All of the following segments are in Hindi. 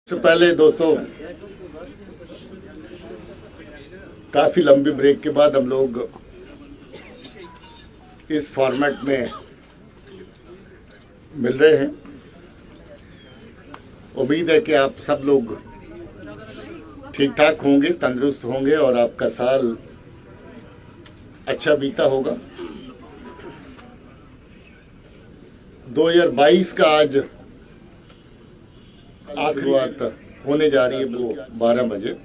सबसे पहले दोस्तों, काफी लंबी ब्रेक के बाद हम लोग इस फॉर्मेट में मिल रहे हैं। उम्मीद है कि आप सब लोग ठीक ठाक होंगे, तंदुरुस्त होंगे और आपका साल अच्छा बीता होगा। 2022 का आज आखिरी बात होने जा रही है वो 12 बजे,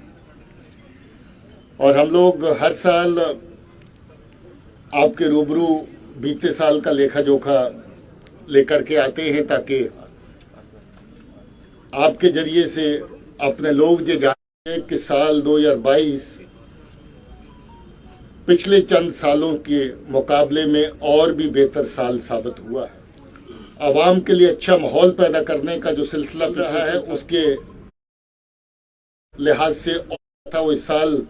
और हम लोग हर साल आपके रूबरू बीते साल का लेखा जोखा लेकर के आते हैं ताकि आपके जरिए से अपने लोग ये जाने कि साल 2022 पिछले चंद सालों के मुकाबले में और भी बेहतर साल साबित हुआ है। आवाम के लिए अच्छा माहौल पैदा करने का जो सिलसिला रहा है उसके लिहाज से था वो इस साल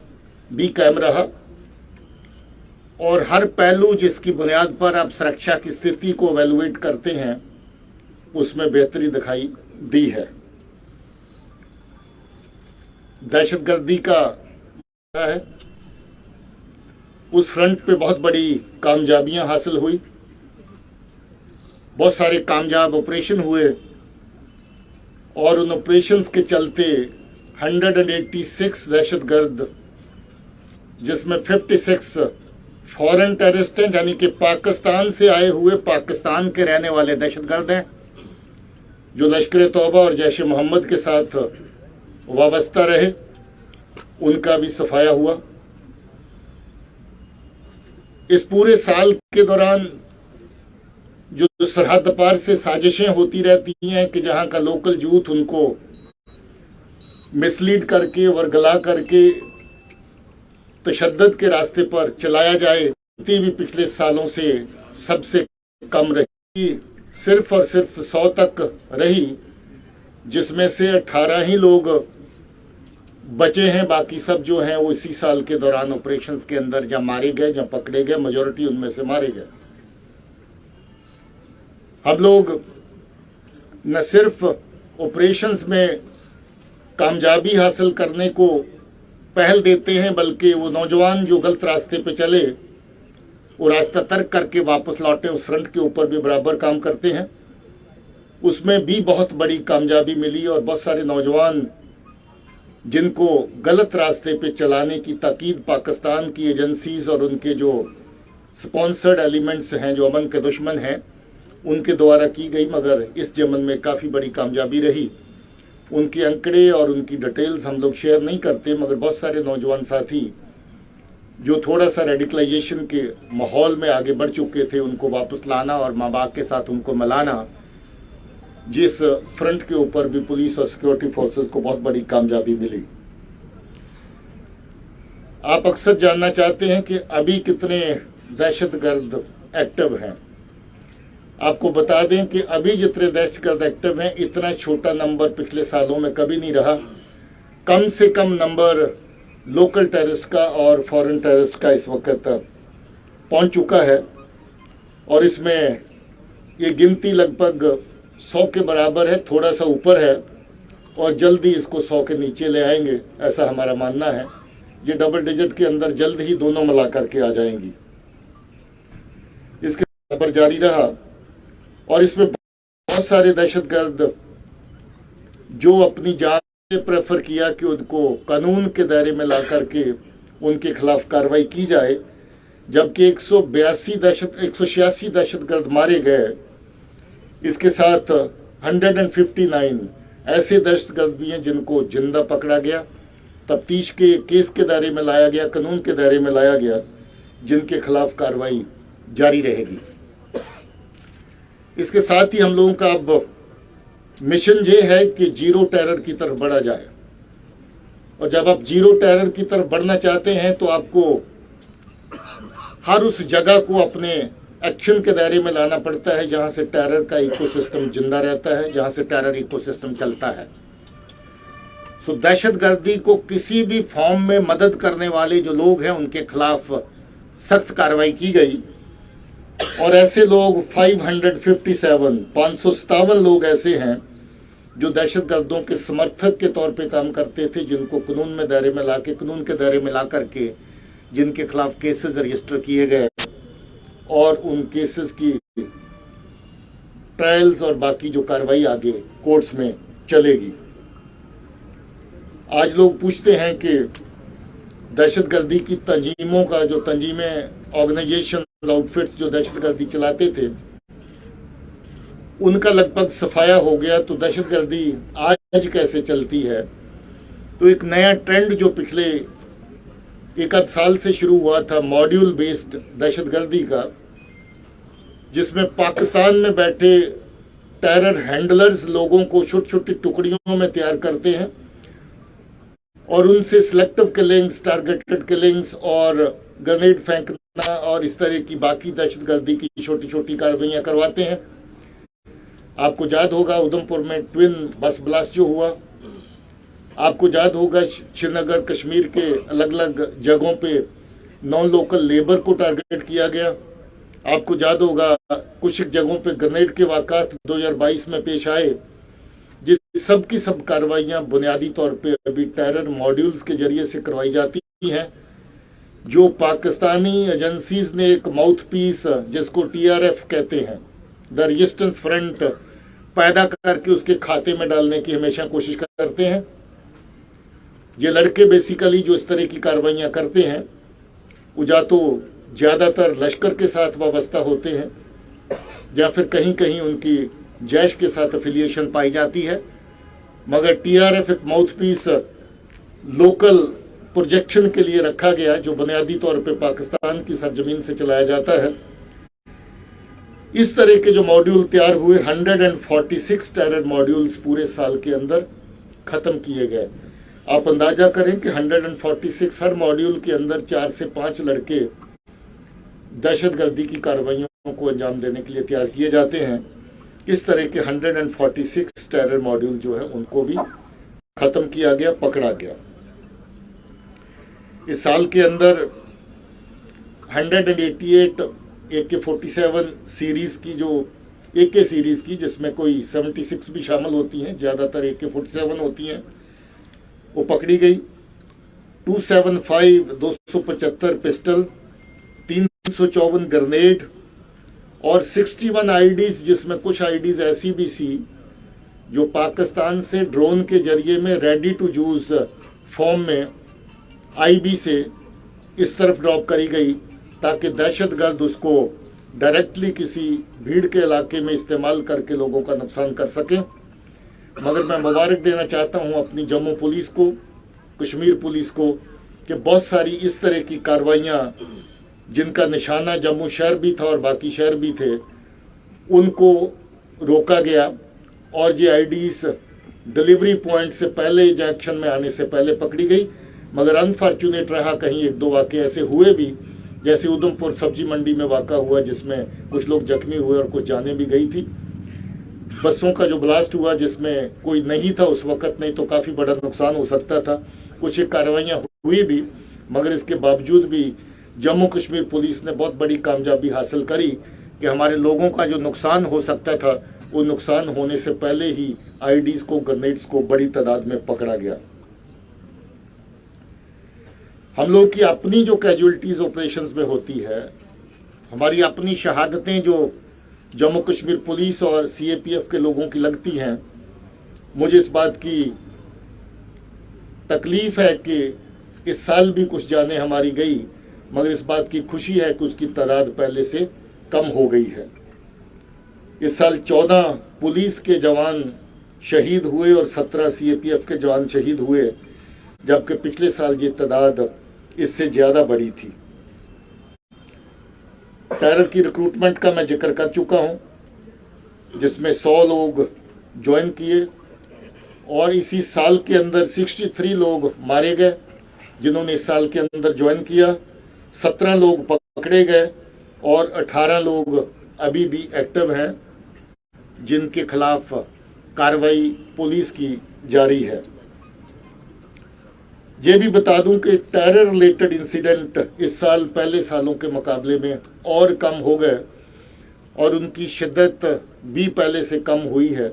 भी कायम रहा, और हर पहलू जिसकी बुनियाद पर आप सुरक्षा की स्थिति को एवेलुएट करते हैं उसमें बेहतरी दिखाई दी है। दहशतगर्दी का है उस फ्रंट पे बहुत बड़ी कामयाबियां हासिल हुई, बहुत सारे कामयाब ऑपरेशन हुए, और उन ऑपरेशंस के चलते 186 दहशतगर्द, जिसमें 56 फॉरेन टेररिस्ट हैं, यानी कि पाकिस्तान से आए हुए पाकिस्तान के रहने वाले दहशतगर्द हैं जो लश्कर तौबा और जैश ए मोहम्मद के साथ वाबस्ता रहे, उनका भी सफाया हुआ। इस पूरे साल के दौरान जो सरहद पार से साजिशें होती रहती हैं कि जहां का लोकल यूथ उनको मिसलीड करके वर्गला करके तशद्दुद के रास्ते पर चलाया जाए, भी पिछले सालों से सबसे कम रही, सिर्फ और सिर्फ 100 तक रही, जिसमें से 18 ही लोग बचे हैं। बाकी सब जो हैं वो इसी साल के दौरान ऑपरेशंस के अंदर जहां मारे गए, जहां पकड़े गए, मेजॉरिटी उनमें से मारे गए। हम लोग न सिर्फ ऑपरेशंस में कामयाबी हासिल करने को पहल देते हैं, बल्कि वो नौजवान जो गलत रास्ते पे चले वो रास्ता तर्क करके वापस लौटे, उस फ्रंट के ऊपर भी बराबर काम करते हैं। उसमें भी बहुत बड़ी कामयाबी मिली, और बहुत सारे नौजवान जिनको गलत रास्ते पे चलाने की ताकीद पाकिस्तान की एजेंसीज और उनके जो स्पॉन्सर्ड एलिमेंट्स हैं, जो अमन के दुश्मन हैं, उनके द्वारा की गई, मगर इस जमन में काफ़ी बड़ी कामयाबी रही। उनके अंकड़े और उनकी डिटेल्स हम लोग शेयर नहीं करते, मगर बहुत सारे नौजवान साथी जो थोड़ा सा रेडिकलाइजेशन के माहौल में आगे बढ़ चुके थे, उनको वापस लाना और माँ बाप के साथ उनको मिलाना, जिस फ्रंट के ऊपर भी पुलिस और सिक्योरिटी फोर्सेस को बहुत बड़ी कामयाबी मिली। आप अक्सर जानना चाहते हैं कि अभी कितने दहशतगर्द एक्टिव हैं। आपको बता दें कि अभी जितने दहशतगर्द एक्टिव हैं, इतना छोटा नंबर पिछले सालों में कभी नहीं रहा। कम से कम नंबर लोकल टेररिस्ट का और फॉरेन टेररिस्ट का इस वक्त पहुंच चुका है, और इसमें ये गिनती लगभग 100 के बराबर है, थोड़ा सा ऊपर है, और जल्दी इसको 100 के नीचे ले आएंगे, ऐसा हमारा मानना है। ये डबल डिजिट के अंदर जल्द ही दोनों मिला करके आ जाएंगी। इसके बराबर जारी रहा, और इसमें बहुत सारे दहशतगर्द जो अपनी जान से प्रेफर किया कि उनको कानून के दायरे में ला करके उनके खिलाफ कार्रवाई की जाए, जबकि 186 दहशतगर्द मारे गए। इसके साथ 159 ऐसे दहशतगर्द भी हैं जिनको जिंदा पकड़ा गया, तफ्तीश के केस के दायरे में लाया गया, कानून के दायरे में लाया गया, जिनके खिलाफ कार्रवाई जारी रहेगी। इसके साथ ही हम लोगों का अब मिशन ये है कि जीरो टेरर की तरफ बढ़ा जाए, और जब आप जीरो टेरर की तरफ बढ़ना चाहते हैं तो आपको हर उस जगह को अपने एक्शन के दायरे में लाना पड़ता है जहां से टेरर का इकोसिस्टम जिंदा रहता है, जहां से टेरर इकोसिस्टम चलता है। सो दहशतगर्दी को किसी भी फॉर्म में मदद करने वाले जो लोग हैं उनके खिलाफ सख्त कार्रवाई की गई, और ऐसे लोग 557 लोग ऐसे हैं जो दहशतगर्दों के समर्थक के तौर पे काम करते थे, जिनको कानून में दायरे में ला के, कानून के दायरे में ला करके जिनके खिलाफ केसेस रजिस्टर किए गए और उन केसेस की ट्रायल्स और बाकी जो कार्रवाई आगे कोर्ट्स में चलेगी। आज लोग पूछते हैं कि दहशतगर्दी की तंजीमों का, जो तंजीमें, ऑर्गेनाइजेशन, आउटफिट्स जो दहशतगर्दी चलाते थे, उनका लगभग सफाया हो गया, तो दहशतगर्दी आज कैसे चलती है? तो एक नया ट्रेंड जो पिछले एक आध साल से शुरू हुआ था, मॉड्यूल बेस्ड दहशतगर्दी का, जिसमें पाकिस्तान में बैठे टेरर हैंडलर्स लोगों को छोटी छोटी टुकड़ियों में तैयार करते हैं और उनसे सिलेक्टिव किलिंग्स, टारगेटेड किलिंग्स और ग्रेनेड फेंकना और इस तरह की बाकी दहशतगर्दी की छोटी छोटी कार्रवाइयां करवाते हैं। आपको याद होगा उधमपुर में ट्विन बस ब्लास्ट जो हुआ, आपको याद होगा श्रीनगर, कश्मीर के अलग अलग जगहों पे नॉन लोकल लेबर को टारगेट किया गया। आपको याद होगा कुछ जगहों पे ग्रेनेड के वाक़ात 2022 में पेश आए। जिस सब की सब कार्रवाइयां बुनियादी तौर पे अभी टेरर मॉड्यूल्स के जरिए से करवाई जाती हैं, जो पाकिस्तानी एजेंसीज ने एक माउथ पीस, जिसको TRF कहते हैं, द रेजिस्टेंस फ्रंट, पैदा करके उसके खाते में डालने की हमेशा कोशिश करते हैं। ये लड़के बेसिकली जो इस तरह की कार्रवाइयां करते हैं, वो या तो ज्यादातर लश्कर के साथ वाबस्ता होते हैं या फिर कहीं कहीं उनकी जैश के साथ एफिलिएशन पाई जाती है, मगर TRF एक माउथ पीस लोकल प्रोजेक्शन के लिए रखा गया, जो बुनियादी तौर पे पाकिस्तान की सरजमीन से चलाया जाता है। इस तरह के जो मॉड्यूल तैयार हुए, 146 टेरर मॉड्यूल्स पूरे साल के अंदर खत्म किए गए। आप अंदाजा करें कि 146 हर मॉड्यूल के अंदर 4 से 5 लड़के दहशतगर्दी की कार्रवाइयों को अंजाम देने के लिए तैयार किए जाते हैं। इस तरह के 146 टेरर मॉड्यूल जो है उनको भी खत्म किया गया, पकड़ा गया। इस साल के अंदर 188 AK-47 सीरीज की, जो AK सीरीज की, जिसमें कोई 76 भी शामिल होती हैं, ज्यादातर AK-47 होती हैं, वो पकड़ी गई। 275 275 पिस्टल, 354 ग्रेनेड और 61 IEDs, जिसमें कुछ IEDs ऐसी भी थी जो पाकिस्तान से ड्रोन के जरिए में रेडी टू यूज फॉर्म में IB से इस तरफ ड्रॉप करी गई, ताकि दहशतगर्द उसको डायरेक्टली किसी भीड़ के इलाके में इस्तेमाल करके लोगों का नुकसान कर सकें। मगर मैं मुबारक देना चाहता हूं अपनी जम्मू पुलिस को, कश्मीर पुलिस को, कि बहुत सारी इस तरह की कार्रवाइयां, जिनका निशाना जम्मू शहर भी था और बाकी शहर भी थे, उनको रोका गया और ये IEDs डिलीवरी पॉइंट से पहले, जंक्शन में आने से पहले पकड़ी गई। मगर अनफॉर्चुनेट रहा, कहीं एक दो वाक़े ऐसे हुए भी, जैसे उधमपुर सब्जी मंडी में वाक़ा हुआ, जिसमें कुछ लोग जख्मी हुए और कुछ जाने भी गई थी। बसों का जो ब्लास्ट हुआ, जिसमें कोई नहीं था उस वक्त, नहीं तो काफ़ी बड़ा नुकसान हो सकता था। कुछ एक कार्रवाइयाँ हुई भी, मगर इसके बावजूद भी जम्मू कश्मीर पुलिस ने बहुत बड़ी कामयाबी हासिल करी कि हमारे लोगों का जो नुकसान हो सकता था, वो नुकसान होने से पहले ही IEDs को, ग्रेनेड्स को बड़ी तादाद में पकड़ा गया। हम लोग की अपनी जो कैजुअलिटीज ऑपरेशंस में होती है, हमारी अपनी शहादतें जो जम्मू कश्मीर पुलिस और CAPF के लोगों की लगती हैं, मुझे इस बात की तकलीफ है कि इस साल भी कुछ जानें हमारी गई, मगर इस बात की खुशी है कि उसकी तादाद पहले से कम हो गई है। इस साल 14 पुलिस के जवान शहीद हुए और 17 CAPF के जवान शहीद हुए, जबकि पिछले साल ये तादाद इससे ज्यादा बड़ी थी। टेरर की रिक्रूटमेंट का मैं जिक्र कर चुका हूं, जिसमें 100 लोग ज्वाइन किए और इसी साल के अंदर 63 लोग मारे गए जिन्होंने इस साल के अंदर ज्वाइन किया। 17 लोग पकड़े गए और 18 लोग अभी भी एक्टिव हैं, जिनके खिलाफ कार्रवाई पुलिस की जारी है। ये भी बता दूं कि टेरर रिलेटेड इंसिडेंट इस साल पहले सालों के मुकाबले में और कम हो गए और उनकी शिद्दत भी पहले से कम हुई है।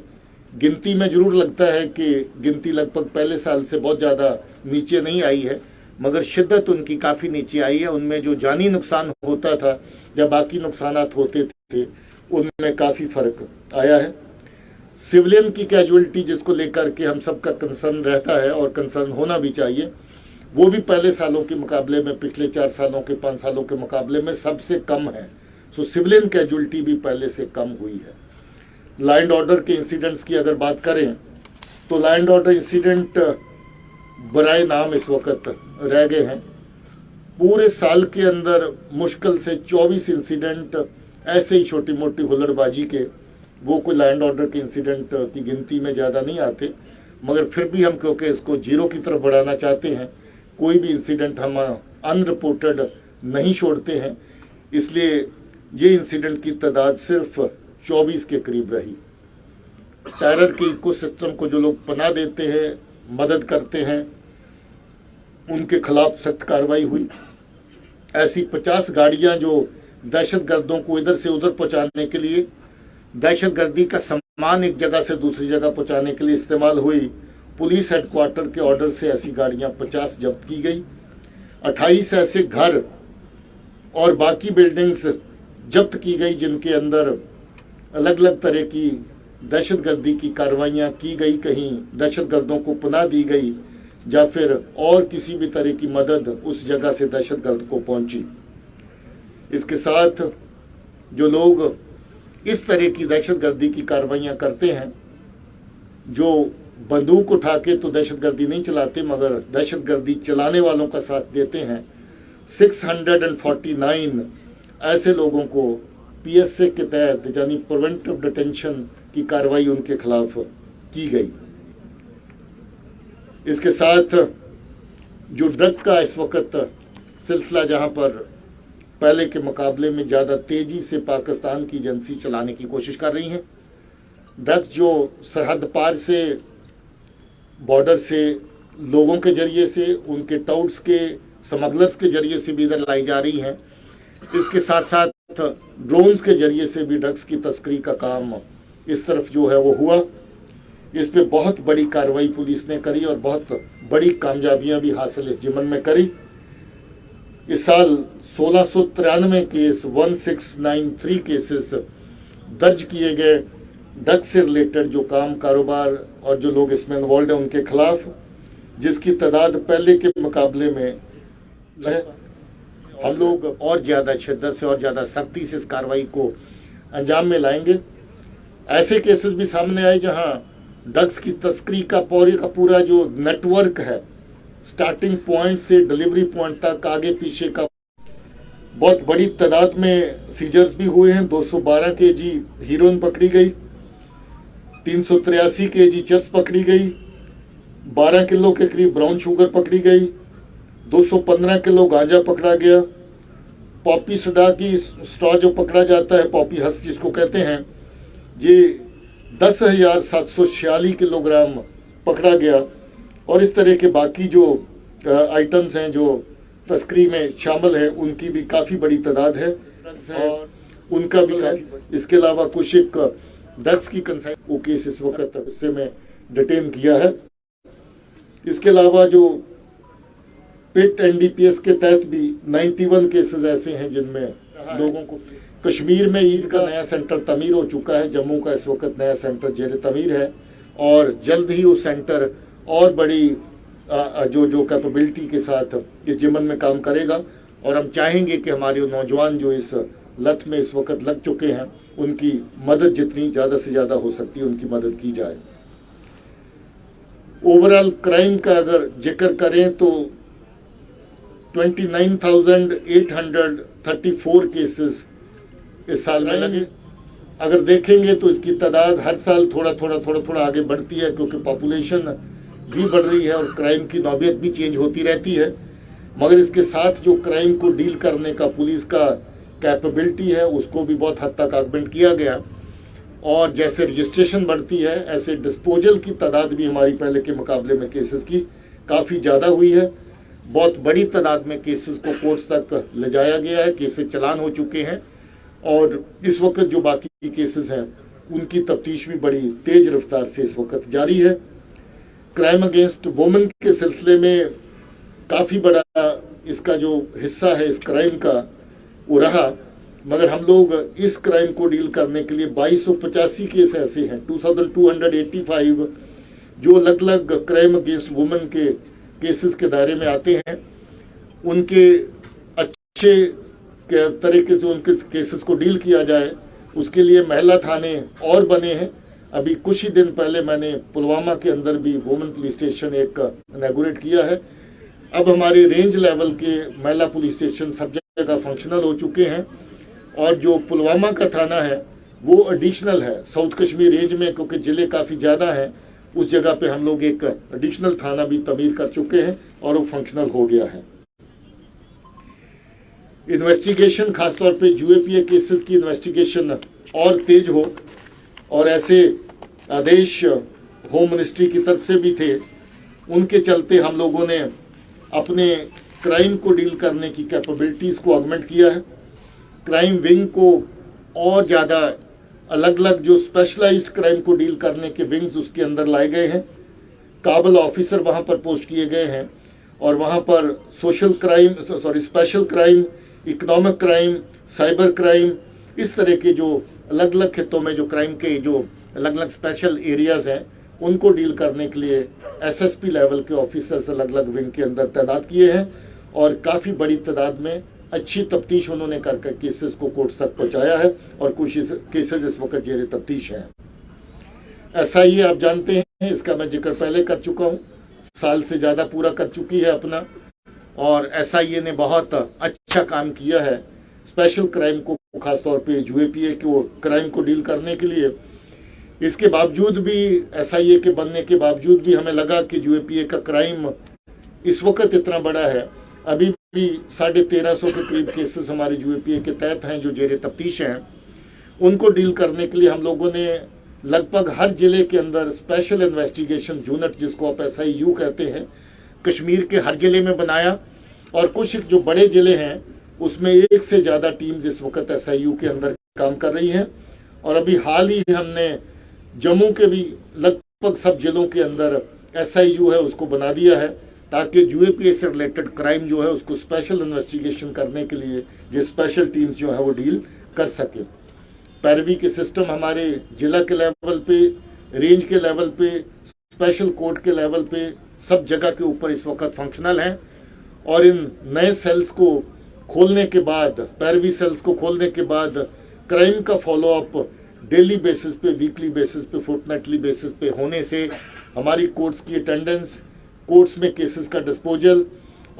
गिनती में जरूर लगता है कि गिनती लगभग पहले साल से बहुत ज़्यादा नीचे नहीं आई है, मगर शिद्दत उनकी काफ़ी नीचे आई है। उनमें जो जानी नुकसान होता था या बाकी नुकसानात होते थे, उनमें काफ़ी फर्क आया है। सिविलियन की कैजुअलिटी, जिसको लेकर के हम सबका कंसर्न रहता है और कंसर्न होना भी चाहिए, वो भी पहले सालों के मुकाबले में, पिछले 4 सालों के 5 सालों के मुकाबले में सबसे कम है। सो सिविलियन कैजुअलिटी भी पहले से कम हुई है। लॉ एंड ऑर्डर के इंसिडेंट्स की अगर बात करें तो लॉ एंड ऑर्डर इंसिडेंट बराए नाम इस वक्त रह गए हैं। पूरे साल के अंदर मुश्किल से 24 इंसिडेंट ऐसे ही छोटी मोटी हुल्लड़बाजी के, वो कोई लॉ एंड ऑर्डर के इंसिडेंट की गिनती में ज़्यादा नहीं आते, मगर फिर भी हम क्योंकि इसको जीरो की तरफ बढ़ाना चाहते हैं, कोई भी इंसिडेंट हम अनरिपोर्टेड नहीं छोड़ते हैं, इसलिए ये इंसिडेंट की तादाद सिर्फ 24 के करीब रही। टेरर के इकोसिस्टम को जो लोग पनाह देते हैं, मदद करते हैं, उनके खिलाफ सख्त कार्रवाई हुई। ऐसी 50 गाड़ियां जो दहशतगर्दों को इधर से उधर पहुंचाने के लिए, दहशतगर्दी का सामान एक जगह से दूसरी जगह पहुंचाने के लिए इस्तेमाल हुई, पुलिस हेडक्वार्टर के ऑर्डर से ऐसी गाड़ियां 50 जब्त की गई। 28 ऐसे घर और बाकी बिल्डिंग्स जब्त की गई जिनके अंदर अलग अलग तरह की दहशतगर्दी की कार्रवाइयां की गई, कहीं दहशतगर्दों को पनाह दी गई या फिर और किसी भी तरह की मदद उस जगह से दहशतगर्द को पहुंची। इसके साथ जो लोग इस तरह की दहशतगर्दी की कार्रवाइयां करते हैं, जो बंदूक उठा के तो दहशतगर्दी नहीं चलाते मगर दहशतगर्दी चलाने वालों का साथ देते हैं, 649 ऐसे लोगों को PSA के तहत यानी प्रिवेंटिव डिटेंशन की कार्रवाई उनके खिलाफ की गई। इसके साथ जो ड्रग का इस वक्त सिलसिला, जहां पर पहले के मुकाबले में ज्यादा तेजी से पाकिस्तान की एजेंसी चलाने की कोशिश कर रही हैं, ड्रग्स जो सरहद पार से, बॉर्डर से, लोगों के जरिए से, उनके टाउट्स के, स्मगलर्स के जरिए से भी इधर लाई जा रही हैं। इसके साथ साथ ड्रोन्स के जरिए से भी ड्रग्स की तस्करी का काम इस तरफ जो है वो हुआ। इस पे बहुत बड़ी कार्रवाई पुलिस ने करी और बहुत बड़ी कामयाबियां भी हासिल इस जिमन में करी। इस साल 1693 केस, 1693 केसेस दर्ज किए गए ड्रग्स से रिलेटेड, जो काम, कारोबार और जो लोग इसमें इन्वॉल्व हैं उनके खिलाफ, जिसकी तादाद पहले के मुकाबले में है। हम लोग और ज्यादा शिद्दत से और ज्यादा सख्ती से इस कार्रवाई को अंजाम में लाएंगे। ऐसे केसेस भी सामने आए जहां ड्रग्स की तस्करी का पूरा जो नेटवर्क है, स्टार्टिंग पॉइंट से डिलीवरी पॉइंट तक, आगे पीछे का, बहुत बड़ी तादाद में सीजर्स भी हुए हैं। 212 kg हीरोइन पकड़ी गई, 383 kg चरस पकड़ी गई, 12 किलो के करीब ब्राउन शुगर पकड़ी गई, 215 किलो गांजा पकड़ा गया। पॉपी सोडा की स्ट्रॉ जो पकड़ा जाता है, पॉपी हस जिसको कहते हैं, ये 10,746 किलोग्राम पकड़ा गया। और इस तरह के बाकी जो आइटम्स हैं जो तस्करी में शामिल है, उनकी भी काफ़ी बड़ी तादाद है और उनका भी है। इसके अलावा कुछ एक ड्रग्स की कंसाइन वो केस इस वक्त हिस्से में डिटेन किया है। इसके अलावा जो पिट NDPS के तहत भी 91 केसेस ऐसे हैं जिनमें लोगों को, कश्मीर में ईद का नया सेंटर तमीर हो चुका है, जम्मू का इस वक्त नया सेंटर जेर तमीर है और जल्द ही वो सेंटर और बड़ी जो कैपेबिलिटी के साथ ये जिमन में काम करेगा। और हम चाहेंगे कि हमारे नौजवान जो इस लत में इस वक्त लग चुके हैं, उनकी मदद जितनी ज़्यादा से ज़्यादा हो सकती है उनकी मदद की जाए। ओवरऑल क्राइम का अगर जिक्र करें तो 29,834 केसेस इस साल में लगे। अगर देखेंगे तो इसकी तादाद हर साल थोड़ा आगे बढ़ती है, क्योंकि पॉपुलेशन भी बढ़ रही है और क्राइम की नौबत भी चेंज होती रहती है। मगर इसके साथ जो क्राइम को डील करने का पुलिस का कैपेबिलिटी है, उसको भी बहुत हद तक ऑगमेंट किया गया। और जैसे रजिस्ट्रेशन बढ़ती है, ऐसे डिस्पोजल की तादाद भी हमारी पहले के मुकाबले में केसेस की काफ़ी ज़्यादा हुई है। बहुत बड़ी तादाद में केसेस को कोर्ट्स तक ले जाया गया है, केसेस चलान हो चुके हैं और इस वक्त जो बाकी केसेस हैं उनकी तफ्तीश भी बड़ी तेज रफ्तार से इस वक्त जारी है। क्राइम अगेंस्ट वुमेन के सिलसिले में काफ़ी बड़ा इसका जो हिस्सा है इस क्राइम का वो रहा, मगर हम लोग इस क्राइम को डील करने के लिए 2285 केस ऐसे हैं, 2285 जो अलग अलग क्राइम अगेंस्ट वुमेन के केसेस के दायरे में आते हैं। उनके अच्छे तरीके से उनके केसेस को डील किया जाए, उसके लिए महिला थाने और बने हैं। अभी कुछ ही दिन पहले मैंने पुलवामा के अंदर भी वुमेन पुलिस स्टेशन एक इनॉग्रेट किया है। अब हमारे रेंज लेवल के महिला पुलिस स्टेशन सब जगह फंक्शनल हो चुके हैं, और जो पुलवामा का थाना है वो एडिशनल है साउथ कश्मीर रेंज में, क्योंकि जिले काफ़ी ज़्यादा हैं। उस जगह पे हम लोग एक एडिशनल थाना भी तमीर कर चुके हैं और वो फंक्शनल हो गया है। इन्वेस्टिगेशन, खासतौर पे यूएपीए केसेस की इन्वेस्टिगेशन और तेज हो, और ऐसे आदेश होम मिनिस्ट्री की तरफ से भी थे। उनके चलते हम लोगों ने अपने क्राइम को डील करने की कैपेबिलिटीज़ को ऑगमेंट किया है। क्राइम विंग को और ज़्यादा अलग अलग जो स्पेशलाइज्ड क्राइम को डील करने के विंग्स उसके अंदर लाए गए हैं। काबल ऑफिसर वहाँ पर पोस्ट किए गए हैं, और वहाँ पर special crime, economic crime, cyber crime, इस तरह के जो अलग अलग खितों में जो क्राइम के जो अलग अलग स्पेशल एरियाज हैं उनको डील करने के लिए एसएसपी लेवल के ऑफिसर्स अलग अलग विंग के अंदर तैनात किए हैं, और काफ़ी बड़ी तादाद में अच्छी तफ्तीश उन्होंने कर केसेस को कोर्ट तक पहुंचाया है, और कुछ केसेस इस वक्त जेर तफ्तीश हैं। एसआईए आप जानते हैं, इसका मैं जिक्र पहले कर चुका हूं, साल से ज़्यादा पूरा कर चुकी है अपना, और एसआईए ने बहुत अच्छा काम किया है स्पेशल क्राइम को, खासतौर पे यूएपीए को क्राइम को डील करने के लिए। इसके बावजूद भी, एसआईए के बनने के बावजूद भी हमें लगा कि यूएपीए का क्राइम इस वक्त इतना बड़ा है। अभी भी 1350 के करीब केसेस हमारे यूएपीए के तहत हैं जो जेर तफ्तीश हैं। उनको डील करने के लिए हम लोगों ने लगभग हर जिले के अंदर स्पेशल इन्वेस्टिगेशन यूनिट, जिसको आप SIU कहते हैं, कश्मीर के हर जिले में बनाया, और कुछ जो बड़े जिले हैं उसमें एक से ज़्यादा टीम्स इस वक्त SIU के अंदर काम कर रही हैं। और अभी हाल ही हमने जम्मू के भी लगभग सब जिलों के अंदर SIU है उसको बना दिया है, ताकि यूएपीए से रिलेटेड क्राइम जो है उसको स्पेशल इन्वेस्टिगेशन करने के लिए ये स्पेशल टीम्स जो है वो डील कर सके। पैरवी के सिस्टम हमारे जिला के लेवल पे, रेंज के लेवल पे, स्पेशल कोर्ट के लेवल पे, सब जगह के ऊपर इस वक्त फंक्शनल हैं। और इन नए सेल्स को खोलने के बाद, पैरवी सेल्स को खोलने के बाद क्राइम का फॉलोअप डेली बेसिस पे, वीकली बेसिस पे, फोर्टनाइटली बेसिस पे होने से हमारी कोर्ट्स की अटेंडेंस, कोर्ट्स में केसेस का डिस्पोजल,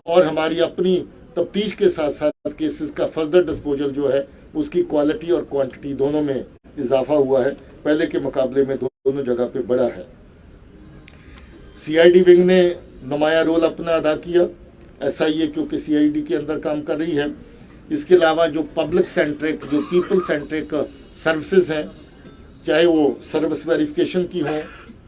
और हमारी अपनी तफ्तीश के साथ साथ केसेस का फर्दर डिस्पोजल जो है उसकी क्वालिटी और क्वांटिटी दोनों में इजाफा हुआ है। पहले के मुकाबले में दोनों जगह पे बड़ा है। सीआईडी विंग ने नुमाया रोल अपना अदा किया, एसआईए क्योंकि सीआईडी के अंदर काम कर रही है। इसके अलावा जो पब्लिक सेंट्रिक, जो पीपल सेंट्रिक सर्विसेज हैं, चाहे वो सर्विस वेरिफिकेशन की हों,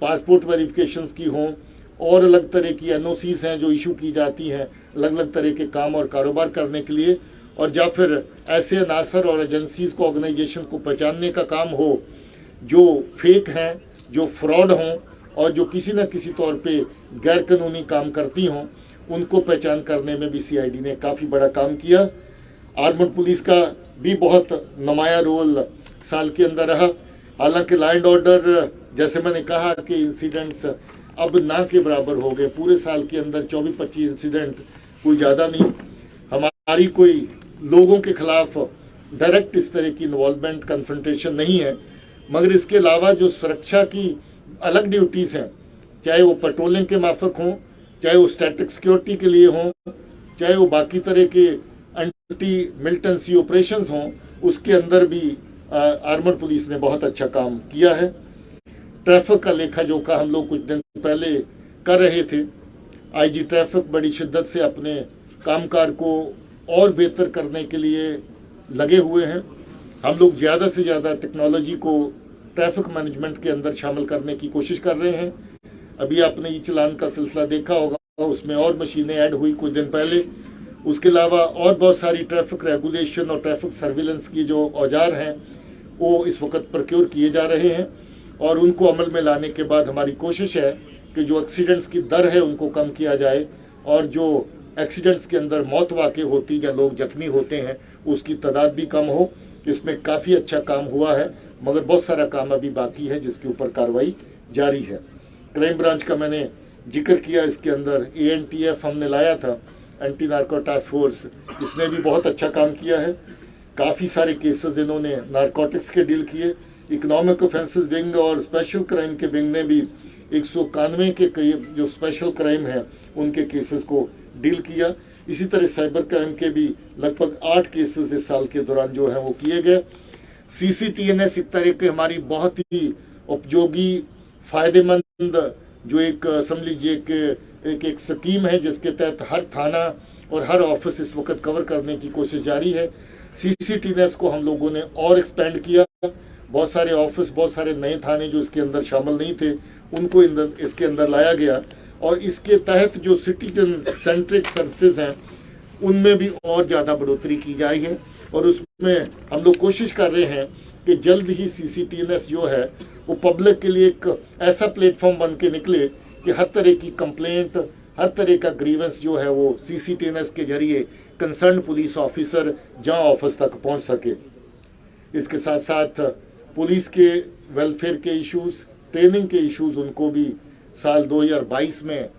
पासपोर्ट वेरिफिकेशन की हों, और अलग तरह की एनओसीज हैं जो इशू की जाती हैं अलग अलग तरह के काम और कारोबार करने के लिए, और या फिर ऐसे अनासर और एजेंसीज को, ऑर्गेनाइजेशन को पहचानने का काम हो जो फेक हैं, जो फ्रॉड हों, और जो किसी न किसी तौर पे गैर कानूनी काम करती हों, उनको पहचान करने में भी सीआईडी ने काफ़ी बड़ा काम किया। आर्मड पुलिस का भी बहुत नुमाया रोल साल के अंदर रहा। हालांकि लॉ एंड ऑर्डर, जैसे मैंने कहा कि इंसिडेंट्स अब ना के बराबर हो गए। पूरे साल के अंदर 24-25 इंसिडेंट, कोई ज़्यादा नहीं। हमारी कोई लोगों के खिलाफ डायरेक्ट इस तरह की इन्वॉल्वमेंट, कन्फ्रंटेशन नहीं है, मगर इसके अलावा जो सुरक्षा की अलग ड्यूटीज़ हैं, चाहे वो पेट्रोलिंग के माफक हों, चाहे वो स्टैटिक सिक्योरिटी के लिए हों, चाहे वो बाकी तरह के एंटी मिलिटेंसी ऑपरेशंस हों, उसके अंदर भी आर्मड पुलिस ने बहुत अच्छा काम किया है। ट्रैफिक का लेखा जोखा हम लोग कुछ दिन पहले कर रहे थे। आईजी ट्रैफिक बड़ी शिद्दत से अपने कामकाज को और बेहतर करने के लिए लगे हुए हैं। हम लोग ज़्यादा से ज़्यादा टेक्नोलॉजी को ट्रैफिक मैनेजमेंट के अंदर शामिल करने की कोशिश कर रहे हैं। अभी आपने ई चालान का सिलसिला देखा होगा, उसमें और मशीनें ऐड हुई कुछ दिन पहले। उसके अलावा और बहुत सारी ट्रैफिक रेगुलेशन और ट्रैफिक सर्विलेंस की जो औजार हैं वो इस वक्त प्रोक्योर किए जा रहे हैं और उनको अमल में लाने के बाद हमारी कोशिश है कि जो एक्सीडेंट्स की दर है उनको कम किया जाए और जो एक्सीडेंट्स के अंदर मौत वाक़ई होती या लोग जख्मी होते हैं उसकी तादाद भी कम हो। इसमें काफ़ी अच्छा काम हुआ है मगर बहुत सारा काम अभी बाकी है जिसके ऊपर कार्रवाई जारी है। क्राइम ब्रांच का मैंने जिक्र किया, इसके अंदर ANTF हमने लाया था, एंटी नार्को टास्क फोर्स, इसने भी बहुत अच्छा काम किया है। काफ़ी सारे केसेस इन्होंने नारकोटिक्स के डील किए। इकोनॉमिक ऑफेंसेस विंग और स्पेशल क्राइम के विंग ने भी 191 के करीब जो स्पेशल क्राइम है उनके केसेस को डील किया। इसी तरह साइबर क्राइम के भी लगभग 8 केसेस इस साल के दौरान जो है वो किए गए। CCTNS एक तरह की हमारी बहुत ही उपयोगी फायदेमंद जो एक समझ लीजिए कि एक स्कीम है जिसके तहत हर थाना और हर ऑफिस इस वक्त कवर करने की कोशिश जारी है। CCTNS को हम लोगों ने और एक्सपेंड किया। बहुत सारे ऑफिस, बहुत सारे नए थाने जो इसके अंदर शामिल नहीं थे उनको इसके अंदर लाया गया और इसके तहत जो सिटीजन सेंट्रिक सर्विसेज हैं उनमें भी और ज़्यादा बढ़ोतरी की जाए है और उसमें हम लोग कोशिश कर रहे हैं कि जल्द ही CCTNS जो है वो पब्लिक के लिए एक ऐसा प्लेटफॉर्म बन के निकले कि हर तरह की कंप्लेंट, हर तरह का ग्रीवेंस जो है वो CCTNS के जरिए कंसर्न पुलिस ऑफिसर जहां ऑफिस तक पहुंच सके। इसके साथ साथ पुलिस के वेलफेयर के इश्यूज, ट्रेनिंग के इश्यूज, उनको भी साल 2022 में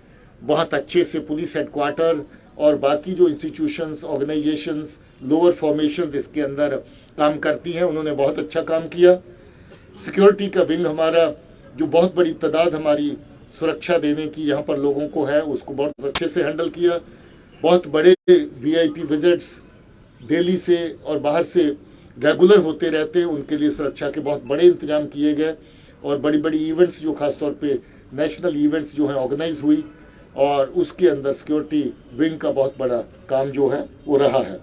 बहुत अच्छे से पुलिस हेडक्वार्टर और बाकी जो इंस्टीट्यूशंस, ऑर्गेनाइजेशंस, लोअर फॉर्मेशंस इसके अंदर काम करती हैं, उन्होंने बहुत अच्छा काम किया। सिक्योरिटी का विंग हमारा जो बहुत बड़ी तादाद हमारी सुरक्षा देने की यहाँ पर लोगों को है उसको बहुत अच्छे से हैंडल किया। बहुत बड़े VIP विजिट्स दिल्ली से और बाहर से रेगुलर होते रहते हैं, उनके लिए सुरक्षा के बहुत बड़े इंतजाम किए गए और बड़ी बड़ी इवेंट्स जो खासतौर पे नेशनल इवेंट्स जो हैं ऑर्गेनाइज हुई और उसके अंदर सिक्योरिटी विंग का बहुत बड़ा काम जो है वो रहा है।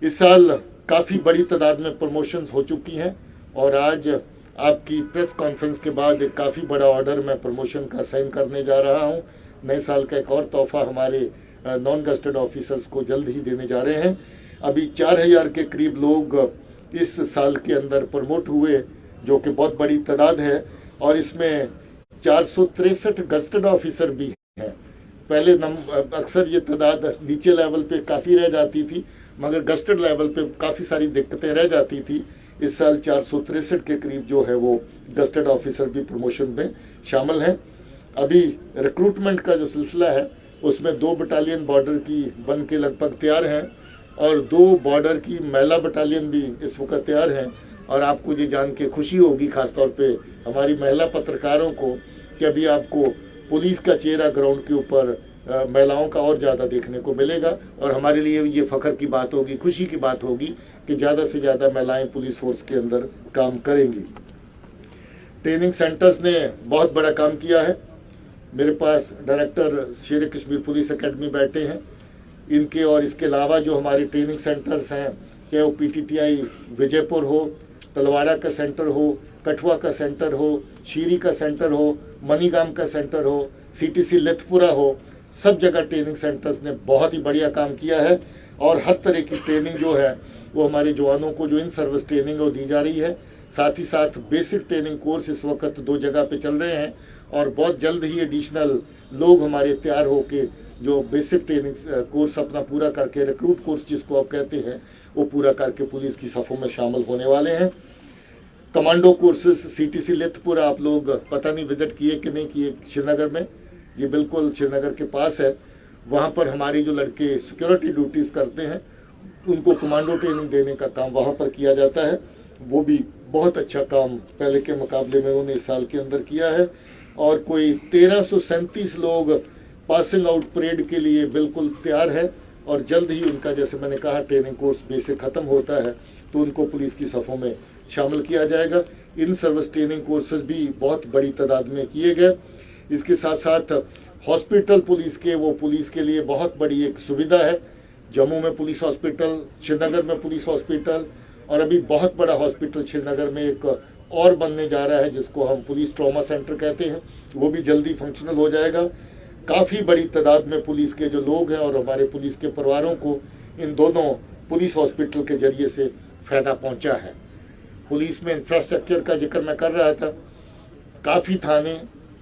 इस साल काफ़ी बड़ी तादाद में प्रमोशंस हो चुकी हैं और आज आपकी प्रेस कॉन्फ्रेंस के बाद एक काफ़ी बड़ा ऑर्डर मैं प्रमोशन का साइन करने जा रहा हूं। नए साल का एक और तोहफा हमारे नॉन गस्टेड ऑफिसर्स को जल्द ही देने जा रहे हैं। अभी 4000 के करीब लोग इस साल के अंदर प्रमोट हुए जो कि बहुत बड़ी तादाद है और इसमें 463 गस्टेड ऑफिसर भी हैं। पहले अक्सर ये तादाद नीचे लेवल पे काफ़ी रह जाती थी मगर गस्टेड लेवल पे काफ़ी सारी दिक्कतें रह जाती थी। इस साल 463 के करीब जो है वो गस्टेड ऑफिसर भी प्रमोशन में शामिल हैं। अभी रिक्रूटमेंट का जो सिलसिला है उसमें 2 बटालियन बॉर्डर की बन के लगभग तैयार हैं और 2 बॉर्डर की महिला बटालियन भी इस वक्त तैयार हैं और आपको ये जान के खुशी होगी खासतौर पे हमारी महिला पत्रकारों को कि अभी आपको पुलिस का चेहरा ग्राउंड के ऊपर महिलाओं का और ज़्यादा देखने को मिलेगा और हमारे लिए ये फ़ख्र की बात होगी, खुशी की बात होगी कि ज़्यादा से ज़्यादा महिलाएं पुलिस फोर्स के अंदर काम करेंगी। ट्रेनिंग सेंटर्स ने बहुत बड़ा काम किया है। मेरे पास डायरेक्टर शेर कश्मीर पुलिस एकेडमी बैठे हैं, इनके और इसके अलावा जो हमारे ट्रेनिंग सेंटर्स हैं, चाहे वो PTTI विजयपुर हो, तलवाड़ा का सेंटर हो, कठुआ का सेंटर हो, शीरी का सेंटर हो, मनीगाम का सेंटर हो, CTC लेथपुरा हो, सब जगह ट्रेनिंग सेंटर्स ने बहुत ही बढ़िया काम किया है और हर तरह की ट्रेनिंग जो है वो हमारे जवानों को जो इन सर्विस ट्रेनिंग वो दी जा रही है। साथ ही साथ बेसिक ट्रेनिंग कोर्स इस वक्त 2 जगह पे चल रहे हैं और बहुत जल्द ही एडिशनल लोग हमारे तैयार होके जो बेसिक ट्रेनिंग कोर्स अपना पूरा करके, रिक्रूट कोर्स जिसको आप कहते हैं, वो पूरा करके पुलिस की सफ़ों में शामिल होने वाले हैं। कमांडो कोर्सेज CTC लेथपुरा आप लोग पता नहीं विजिट किए कि नहीं किए, श्रीनगर में, ये बिल्कुल श्रीनगर के पास है। वहाँ पर हमारे जो लड़के सिक्योरिटी ड्यूटीज़ करते हैं उनको कमांडो ट्रेनिंग देने का काम वहाँ पर किया जाता है। वो भी बहुत अच्छा काम पहले के मुकाबले में उन्होंने इस साल के अंदर किया है और कोई 1337 लोग पासिंग आउट परेड के लिए बिल्कुल तैयार है और जल्द ही उनका, जैसे मैंने कहा, ट्रेनिंग कोर्स बेसिक ख़त्म होता है तो उनको पुलिस की सफ़ों में शामिल किया जाएगा। इन सर्विस ट्रेनिंग कोर्सेज भी बहुत बड़ी तादाद में किए गए। इसके साथ साथ हॉस्पिटल पुलिस के, वो पुलिस के लिए बहुत बड़ी एक सुविधा है। जम्मू में पुलिस हॉस्पिटल, श्रीनगर में पुलिस हॉस्पिटल और अभी बहुत बड़ा हॉस्पिटल श्रीनगर में एक और बनने जा रहा है जिसको हम पुलिस ट्रॉमा सेंटर कहते हैं, वो भी जल्दी फंक्शनल हो जाएगा। काफ़ी बड़ी तादाद में पुलिस के जो लोग हैं और हमारे पुलिस के परिवारों को इन दोनों पुलिस हॉस्पिटल के जरिए से फ़ायदा पहुंचा है। पुलिस में इंफ्रास्ट्रक्चर का जिक्र मैं कर रहा था। काफ़ी थाने,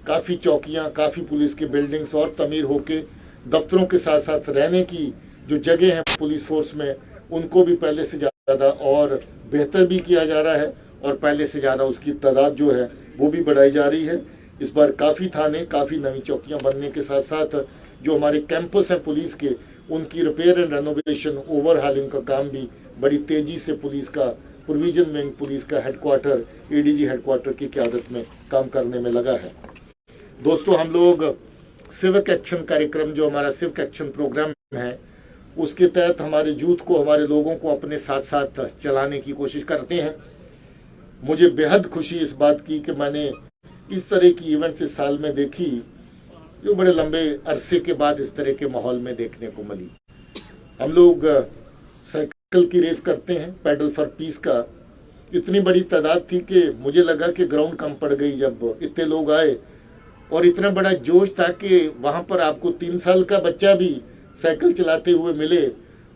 काफ़ी चौकियां, काफ़ी पुलिस की बिल्डिंग्स और तमीर होके दफ्तरों के साथ साथ रहने की जो जगह है पुलिस फोर्स में, उनको भी पहले से ज़्यादा और बेहतर भी किया जा रहा है और पहले से ज़्यादा उसकी तादाद जो है वो भी बढ़ाई जा रही है। इस बार काफ़ी थाने, काफ़ी नई चौकियां बनने के साथ साथ जो हमारे कैंपस हैं पुलिस के, उनकी रिपेयर एंड रेनोवेशन, ओवरहालिंग का काम भी बड़ी तेजी से पुलिस का प्रोविजन विंग, पुलिस का हेडक्वार्टर, एडीजी हेडक्वार्टर की क़यादत में काम करने में लगा है। दोस्तों, हम लोग सिविक एक्शन कार्यक्रम, जो हमारा सिविक एक्शन प्रोग्राम है, उसके तहत हमारे यूथ को, हमारे लोगों को अपने साथ साथ चलाने की कोशिश करते हैं। मुझे बेहद खुशी इस बात की कि मैंने इस तरह की इवेंट्स इस साल में देखी जो बड़े लंबे अरसे के बाद इस तरह के माहौल में देखने को मिली। हम लोग साइकिल की रेस करते हैं, पैडल फॉर पीस का। इतनी बड़ी तादाद थी कि मुझे लगा कि ग्राउंड कम पड़ गई जब इतने लोग आए, और इतना बड़ा जोश था कि वहां पर आपको 3 साल का बच्चा भी साइकिल चलाते हुए मिले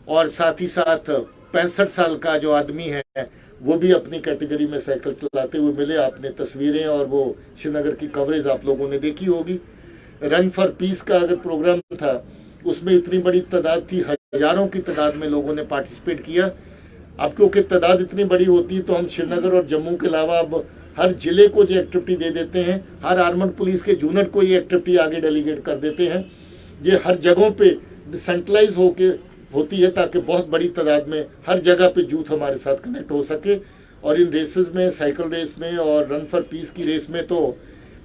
और साथ ही साथ 65 साल का जो आदमी है वो भी अपनी कैटेगरी में साइकिल चलाते हुए मिले। आपने तस्वीरें और वो श्रीनगर की कवरेज आप लोगों ने देखी होगी। रन फॉर पीस का अगर प्रोग्राम था, उसमें इतनी बड़ी तादाद थी, हजारों की तादाद में लोगों ने पार्टिसिपेट किया। अब क्योंकि तादाद इतनी बड़ी होती है तो हम श्रीनगर और जम्मू के अलावा अब हर जिले को जो एक्टिविटी दे देते हैं, हर आर्मड पुलिस के यूनिट को ये एक्टिविटी आगे डेलीगेट कर देते हैं। ये हर जगहों पे डिसेंट्रलाइज होती है ताकि बहुत बड़ी तादाद में हर जगह पे यूथ हमारे साथ कनेक्ट हो सके। और इन रेसेस में, साइकिल रेस में और रन फॉर पीस की रेस में तो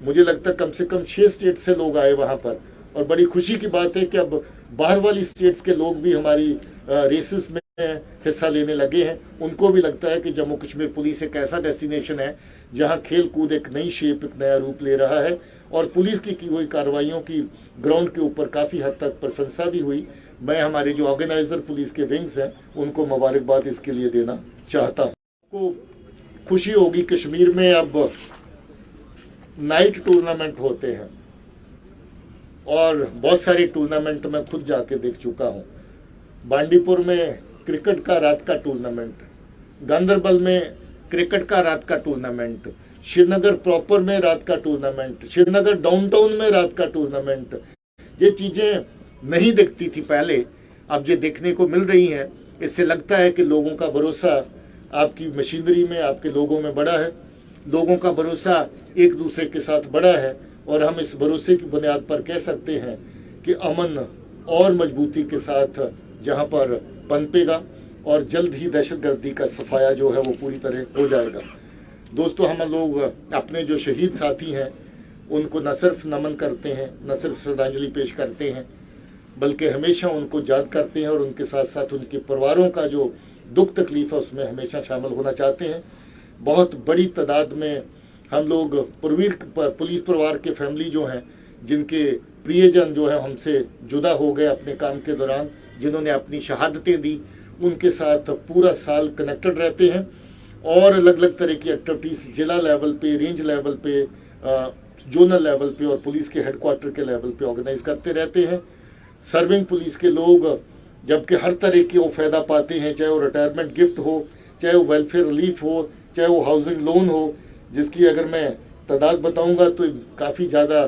मुझे लगता है कम से कम 6 स्टेट से लोग आए वहां पर। और बड़ी खुशी की बात है कि अब बाहर वाली स्टेट्स के लोग भी हमारी रेसेस में हिस्सा लेने लगे हैं। उनको भी लगता है कि जम्मू कश्मीर पुलिस एक ऐसा डेस्टिनेशन है जहां खेल कूद एक नई शेप, एक नया रूप ले रहा है। और पुलिस की हुई कार्रवाइयों की ग्राउंड के ऊपर काफी हद तक प्रशंसा भी हुई। मैं हमारे जो ऑर्गेनाइजर पुलिस के विंग्स हैं उनको मुबारकबाद इसके लिए देना चाहता हूँ। आपको खुशी होगी, कश्मीर में अब नाइट टूर्नामेंट होते हैं और बहुत सारे टूर्नामेंट मैं खुद जाके देख चुका हूँ। बांडीपुर में क्रिकेट का रात का टूर्नामेंट, गांदरबल में क्रिकेट का रात का टूर्नामेंट, श्रीनगर प्रॉपर में रात का टूर्नामेंट, श्रीनगर डाउनटाउन में रात का टूर्नामेंट। ये चीजें नहीं दिखती थी पहले, अब ये देखने को मिल रही हैं। इससे लगता है कि लोगों का भरोसा आपकी मशीनरी में, आपके लोगों में बड़ा है। लोगों का भरोसा एक दूसरे के साथ बड़ा है और हम इस भरोसे की बुनियाद पर कह सकते हैं कि अमन और मजबूती के साथ जहां पर पनपेगा और जल्द ही दहशतगर्दी का सफाया जो है वो पूरी तरह हो जाएगा। दोस्तों, हम लोग अपने जो शहीद साथी हैं उनको न सिर्फ नमन करते हैं, न सिर्फ श्रद्धांजलि पेश करते हैं, बल्कि हमेशा उनको याद करते हैं और उनके साथ साथ उनके परिवारों का जो दुख तकलीफ है उसमें हमेशा शामिल होना चाहते हैं। बहुत बड़ी तादाद में हम लोग पुलिस परिवार के फैमिली जो हैं, जिनके प्रियजन जो है हमसे जुदा हो गए अपने काम के दौरान, जिन्होंने अपनी शहादतें दी, उनके साथ पूरा साल कनेक्टेड रहते हैं और अलग अलग तरह की एक्टिविटीज जिला लेवल पे, रेंज लेवल पे, जोनल लेवल पे और पुलिस के हेडक्वार्टर के लेवल पे ऑर्गेनाइज करते रहते हैं। सर्विंग पुलिस के लोग जबकि हर तरह के वो फायदा पाते हैं, चाहे वो रिटायरमेंट गिफ्ट हो, चाहे वो वेलफेयर रिलीफ हो, चाहे वो हाउसिंग लोन हो, जिसकी अगर मैं तादाद बताऊंगा तो काफ़ी ज़्यादा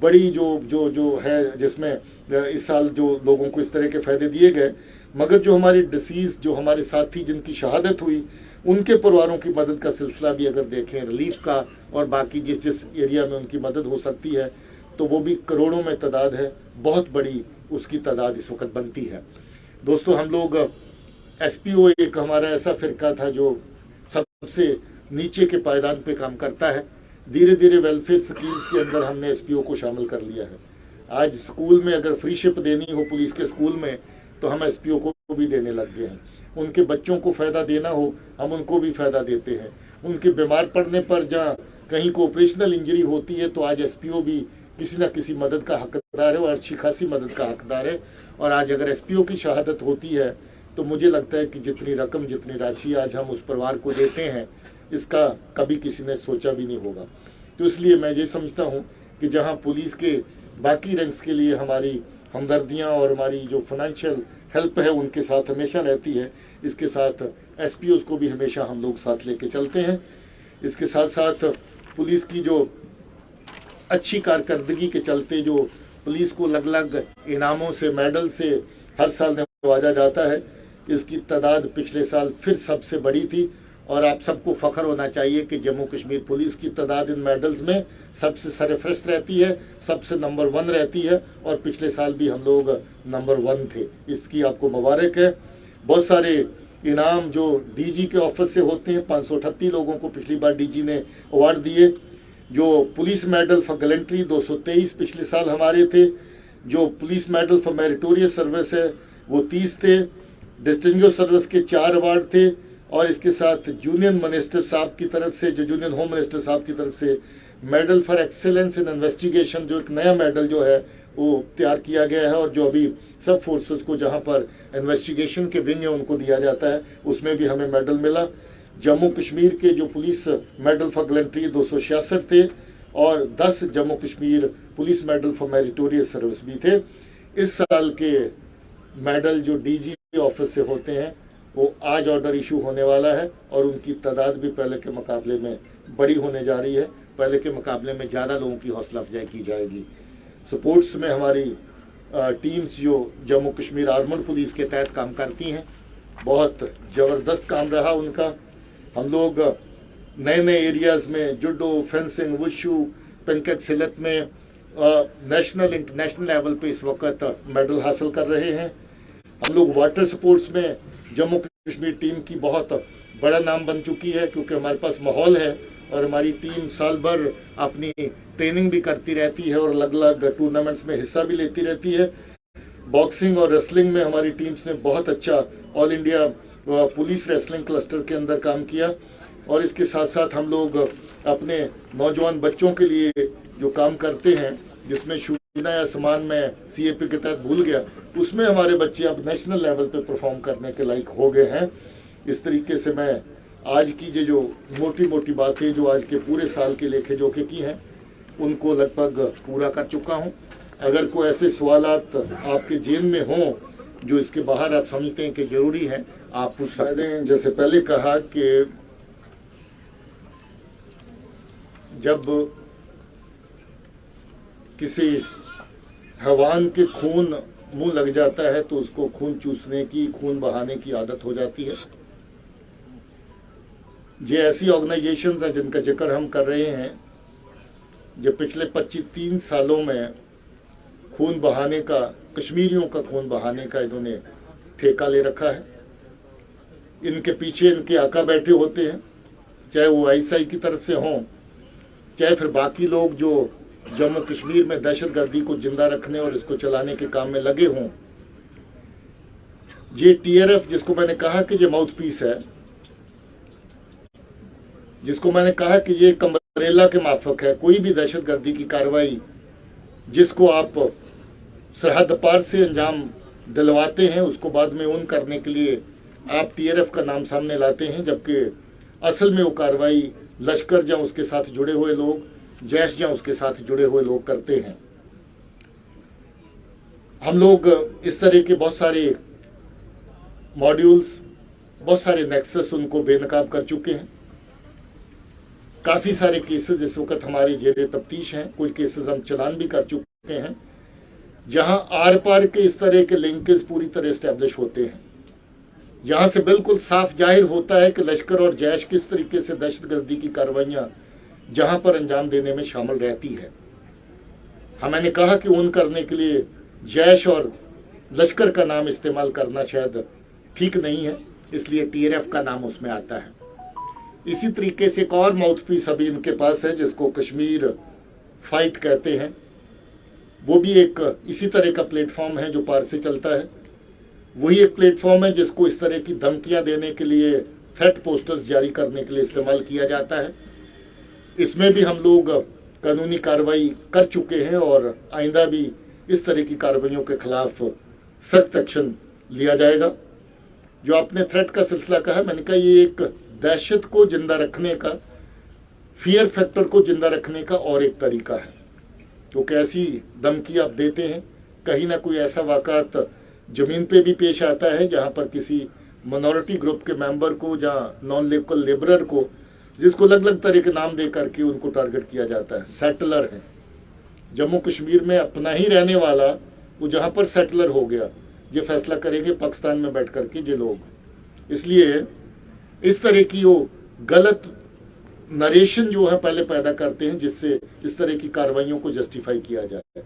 बड़ी जो है, जिसमें इस साल जो लोगों को इस तरह के फायदे दिए गए। मगर जो हमारे डिसीज, जो हमारे साथी जिनकी शहादत हुई, उनके परिवारों की मदद का सिलसिला भी अगर देखें, रिलीफ का और बाकी जिस एरिया में उनकी मदद हो सकती है, तो वो भी करोड़ों में तादाद है। बहुत बड़ी उसकी तादाद इस वक्त बनती है। दोस्तों, हम लोग एसपीओ एक हमारा ऐसा फिरका था जो सबसे नीचे के पायदान पे काम करता है। धीरे धीरे वेलफेयर स्कीम्स के अंदर हमने एसपीओ को शामिल कर लिया है। आज स्कूल में अगर फ्री शिप देनी हो पुलिस के स्कूल में तो हम एसपीओ को भी देने लग गए हैं। उनके बच्चों को फायदा देना हो हम उनको भी फायदा देते हैं। उनके बीमार पड़ने पर जहाँ कहीं को ऑपरेशनल इंजरी होती है तो आज एसपीओ भी किसी न किसी मदद का हकदार है और अच्छी खासी मदद का हकदार है। और आज अगर एसपीओ की शहादत होती है तो मुझे लगता है कि जितनी रकम, जितनी राशि आज हम उस परिवार को देते हैं, इसका कभी किसी ने सोचा भी नहीं होगा। तो इसलिए मैं ये समझता हूँ कि जहाँ पुलिस के बाकी रैंक्स के लिए हमारी हमदर्दियाँ और हमारी जो फाइनेंशियल हेल्प है उनके साथ हमेशा रहती है। इसके साथ एसपीओज़ को भी हमेशा हम लोग साथ लेके चलते हैं। इसके साथ साथ पुलिस की जो अच्छी कारकर्दगी के चलते जो पुलिस को अलग अलग इनामों से, मेडल से हर साल नवाजा जाता है, इसकी तादाद पिछले साल फिर सबसे बड़ी थी। और आप सबको फख्र होना चाहिए कि जम्मू कश्मीर पुलिस की तादाद इन मेडल्स में सबसे सरफहरिस्त रहती है, सबसे नंबर 1 रहती है। और पिछले साल भी हम लोग नंबर 1 थे, इसकी आपको मुबारक है। बहुत सारे इनाम जो डीजी के ऑफिस से होते हैं, 538 लोगों को पिछली बार डीजी ने अवार्ड दिए। जो पुलिस मेडल फॉर गैलेंट्री 223 पिछले साल हमारे थे। जो police medal for meritorious service है वो 30 थे। डिस्टिंग्विश्ड सर्विस के 4 अवार्ड थे। और इसके साथ यूनियन मिनिस्टर साहब की तरफ से, जो यूनियन होम मिनिस्टर साहब की तरफ से medal for excellence in investigation, जो एक नया मेडल जो है वो तैयार किया गया है और जो अभी सब फोर्सेस को जहां पर इन्वेस्टिगेशन के विंग है उनको दिया जाता है, उसमें भी हमें मेडल मिला। जम्मू कश्मीर के जो पुलिस मेडल फॉर गैलेंट्री 266 थे और 10 Jammu Kashmir police medal for meritorious service भी थे। इस साल के मेडल जो डीजी ऑफिस से होते हैं वो आज ऑर्डर इशू होने वाला है और उनकी तादाद भी पहले के मुकाबले में बड़ी होने जा रही है। पहले के मुकाबले में ज़्यादा लोगों की हौसला अफजाई की जाएगी। स्पोर्ट्स में हमारी टीम्स जो जम्मू कश्मीर आर्मड पुलिस के तहत काम करती हैं, बहुत ज़बरदस्त काम रहा उनका। हम लोग नए नए एरियाज़ में जुडो, फेंसिंग, वुशू, पेंकेट सिलत में नेशनल इंटरनेशनल लेवल पे इस वक्त मेडल हासिल कर रहे हैं। हम लोग वाटर स्पोर्ट्स में जम्मू कश्मीर टीम की बहुत बड़ा नाम बन चुकी है, क्योंकि हमारे पास माहौल है और हमारी टीम साल भर अपनी ट्रेनिंग भी करती रहती है और अलग अलग टूर्नामेंट्स में हिस्सा भी लेती रहती है। बॉक्सिंग और रेसलिंग में हमारी टीम्स ने बहुत अच्छा all India police wrestling cluster के अंदर काम किया। और इसके साथ साथ हम लोग अपने नौजवान बच्चों के लिए जो काम करते हैं, जिसमें शूटिंग या सामान में CAP के तहत भूल गया, उसमें हमारे बच्चे अब नेशनल लेवल पे परफॉर्म करने के लायक हो गए हैं। इस तरीके से मैं आज की जो मोटी मोटी बातें जो आज के पूरे साल के लेखे जोखे की हैं उनको लगभग पूरा कर चुका हूं। अगर कोई ऐसे सवालात आपके जेब में हों जो इसके बाहर आप समझते हैं कि जरूरी है, आप पूछ सकते हैं। जैसे पहले कहा कि जब किसी हैवान के खून मुंह लग जाता है तो उसको खून चूसने की, खून बहाने की आदत हो जाती है। ये ऐसी ऑर्गेनाइजेशंस हैं जिनका जिक्र हम कर रहे हैं, जो पिछले 25-30 सालों में खून बहाने का, कश्मीरियों का खून बहाने का इन्होंने ठेका ले रखा है। इनके पीछे इनके आका बैठे होते हैं, चाहे वो ISI की तरफ से हों, चाहे फिर बाकी लोग जो जम्मू कश्मीर में दहशतगर्दी को जिंदा रखने और इसको चलाने के काम में लगे हों। ये TRF, जिसको मैंने कहा कि ये माउथ पीस है, जिसको मैंने कहा कि ये कम्बरेला के माफक है, कोई भी दहशतगर्दी की कार्रवाई जिसको आप सरहद पार से अंजाम दिलवाते हैं उसको बाद में उन करने के लिए आप TRF का नाम सामने लाते हैं, जबकि असल में वो कार्रवाई लश्कर या उसके साथ जुड़े हुए लोग, जैश या उसके साथ जुड़े हुए लोग करते हैं। हम लोग इस तरह के बहुत सारे मॉड्यूल्स, बहुत सारे नेक्सस उनको बेनकाब कर चुके हैं। काफी सारे केसेस इस वक्त हमारे जेरे तफ्तीश हैं। कुछ केसेस हम चलान भी कर चुके हैं, जहां आर पार के इस तरह के लिंकेज पूरी तरह एस्टेब्लिश होते हैं। यहां से बिल्कुल साफ जाहिर होता है कि लश्कर और जैश किस तरीके से दहशतगर्दी की कार्रवाइयां जहां पर अंजाम देने में शामिल रहती है। मैंने कहा कि उन करने के लिए जैश और लश्कर का नाम इस्तेमाल करना शायद ठीक नहीं है, इसलिए TRF का नाम उसमें आता है। इसी तरीके से एक और माउथपीस अभी इनके पास है, जिसको कश्मीर फाइट कहते हैं। वो भी एक इसी तरह का प्लेटफॉर्म है जो पार से चलता है। वही एक प्लेटफॉर्म है जिसको इस तरह की धमकियां देने के लिए, थ्रेट पोस्टर्स जारी करने के लिए इस्तेमाल किया जाता है। इसमें भी हम लोग कानूनी कार्रवाई कर चुके हैं और आइंदा भी इस तरह की कार्रवाइयों के खिलाफ सख्त एक्शन लिया जाएगा। जो आपने थ्रेट का सिलसिला कहा, मैंने कहा ये एक दहशत को जिंदा रखने का, फियर फैक्टर को जिंदा रखने का और एक तरीका है। क्योंकि ऐसी धमकी आप देते हैं कहीं ना कोई ऐसा वाक़ात जमीन पे भी पेश आता है जहां पर किसी माइनॉरिटी ग्रुप के मेंबर को या नॉन लोकल लेबरर को, जिसको अलग अलग तरह के नाम दे करके उनको टारगेट किया जाता है, सेटलर है। जम्मू कश्मीर में अपना ही रहने वाला वो जहां पर सेटलर हो गया, ये फैसला करेंगे पाकिस्तान में बैठ करके ये लोग। इसलिए इस तरह की वो गलत नरेशन जो है पहले पैदा करते हैं, जिससे इस तरह की कार्रवाइयों को जस्टिफाई किया जाता है।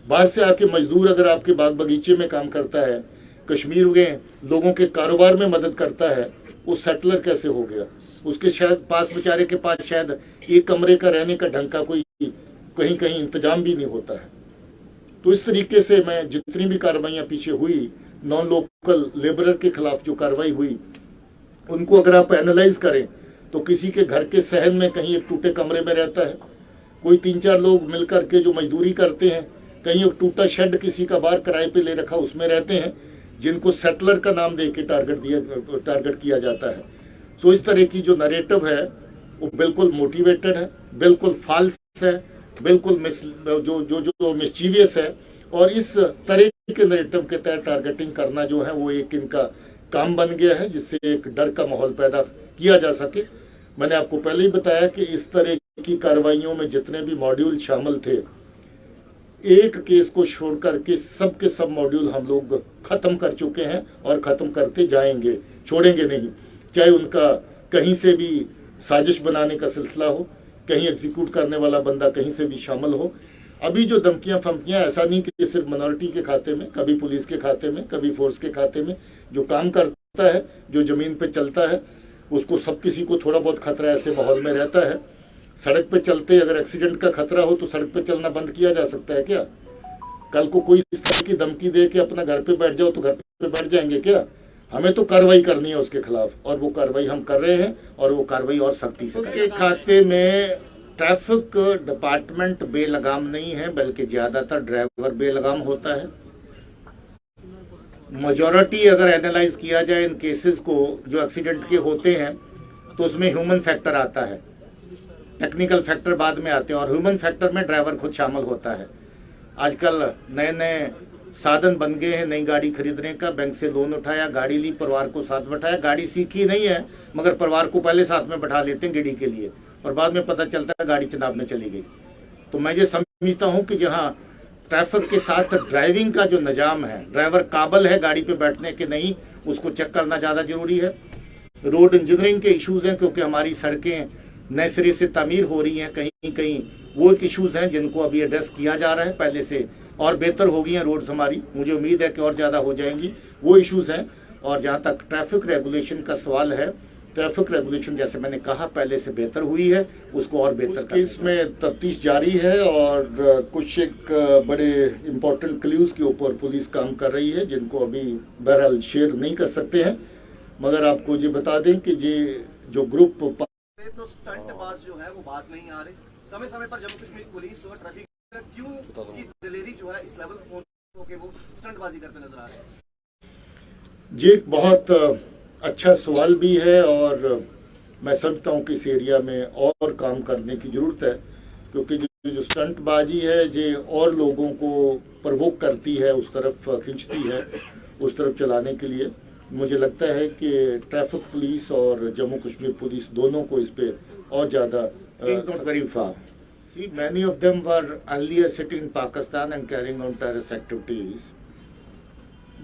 बाहर से आके मजदूर अगर आपके बाग बगीचे में काम करता है, कश्मीर के लोगों के कारोबार में मदद करता है, वो सेटलर कैसे हो गया? उसके शायद पास बेचारे के पास शायद एक कमरे का रहने का ढंग का कोई कहीं कहीं इंतजाम भी नहीं होता है। तो इस तरीके से मैं जितनी भी कार्रवाइयां पीछे हुई, नॉन लोकल लेबरर के खिलाफ जो कार्रवाई हुई, उनको अगर आप एनालाइज करें तो किसी के घर के सहन में कहीं एक टूटे कमरे में रहता है, कोई 3-4 लोग मिलकर के जो मजदूरी करते हैं, कहीं एक टूटा शेड किसी का बाहर किराए पे ले रखा उसमें रहते हैं, जिनको सेटलर का नाम दे के टारगेट किया जाता है। सो इस तरह की जो नरेटिव है वो बिल्कुल मोटिवेटेड है, बिल्कुल फाल्स है, बिल्कुल जो मिस्चीवियस है, और इस तरह के नरेटिव के तहत टारगेटिंग करना जो है वो एक इनका काम बन गया है, जिससे एक डर का माहौल पैदा किया जा सके। मैंने आपको पहले ही बताया कि इस तरह की कार्रवाइयों में जितने भी मॉड्यूल शामिल थे, एक केस को छोड़ करके सब के सब मॉड्यूल हम लोग खत्म कर चुके हैं और खत्म करते जाएंगे, छोड़ेंगे नहीं। चाहे उनका कहीं से भी साजिश बनाने का सिलसिला हो, कहीं एग्जीक्यूट करने वाला बंदा कहीं से भी शामिल हो। अभी जो धमकियां फमकियां, ऐसा नहीं कि सिर्फ माइनॉरिटी के खाते में, कभी पुलिस के खाते में, कभी फोर्स के खाते में, जो काम करता है, जो जमीन पे चलता है, उसको सब किसी को थोड़ा बहुत खतरा ऐसे माहौल में रहता है। सड़क पे चलते अगर एक्सीडेंट का खतरा हो तो सड़क पे चलना बंद किया जा सकता है क्या? कल को कोई इस तरह की धमकी दे के अपना घर पे बैठ जाओ तो घर पे बैठ जाएंगे क्या? हमें तो कार्रवाई करनी है उसके खिलाफ, और वो कार्रवाई हम कर रहे हैं, और वो कार्रवाई और सख्ती से के खाते में ट्रैफिक डिपार्टमेंट बेलगाम नहीं है, बल्कि ज्यादातर ड्राइवर बेलगाम होता है। मेजॉरिटी अगर एनालाइज किया जाए इन केसेस को जो एक्सीडेंट के होते हैं, तो उसमें ह्यूमन फैक्टर आता है, टेक्निकल फैक्टर बाद में आते हैं, और ह्यूमन फैक्टर में ड्राइवर खुद शामिल होता है। आजकल नए नए साधन बन गए हैं, नई गाड़ी खरीदने का, बैंक से लोन उठाया, गाड़ी ली, परिवार को साथ बैठाया, गाड़ी सीखी नहीं है मगर परिवार को पहले साथ में बैठा लेते हैं गिडी के लिए, और बाद में पता चलता है गाड़ी चुनाव में चली गई। तो मैं ये समझता हूँ कि जहाँ ट्रैफिक के साथ ड्राइविंग का जो निजाम है, ड्राइवर काबिल है गाड़ी पे बैठने के नहीं, उसको चेक करना ज़्यादा जरूरी है। रोड इंजीनियरिंग के इशूज़ हैं, क्योंकि हमारी सड़कें नए सिरे से तामीर हो रही हैं, कहीं कहीं वो एक इशूज़ हैं जिनको अभी एड्रेस किया जा रहा है, पहले से और बेहतर हो गई हैं रोड्स हमारी, मुझे उम्मीद है कि और ज़्यादा हो जाएंगी, वो इशूज़ हैं। और जहाँ तक ट्रैफिक रेगुलेशन का सवाल है, ट्रैफिक रेगुलेशन जैसे मैंने कहा पहले से बेहतर हुई है, उसको और बेहतर करना। इसमें तफ्तीश जारी है, और कुछ एक बड़े इम्पोर्टेंट क्लूज़ के ऊपर पुलिस काम कर रही है, जिनको अभी बहरहाल शेयर नहीं कर सकते हैं, मगर आपको ये बता दें कि ये जो ग्रुप तो स्टंटबाज जो है वो बाज नहीं आ रहे। समय समय पर जम्मू कश्मीर पुलिस और ट्रैफिक क्यों की दिलेरी जो है इस लेवल पे वो स्टंटबाजी करते नजर आ रहे हैं? ये एक बहुत अच्छा सवाल भी है, और मैं समझता हूँ कि इस एरिया में और काम करने की जरूरत है, क्योंकि जो स्टंटबाजी है ये और लोगों को प्रवोक करती है, उस तरफ खींचती है, उस तरफ चलाने के लिए। मुझे लगता है कि ट्रैफिक पुलिस और जम्मू कश्मीर पुलिस दोनों को इस पे और ज़्यादा not very far. See, many of them were earlier sitting in Pakistan and carrying on terrorist activities,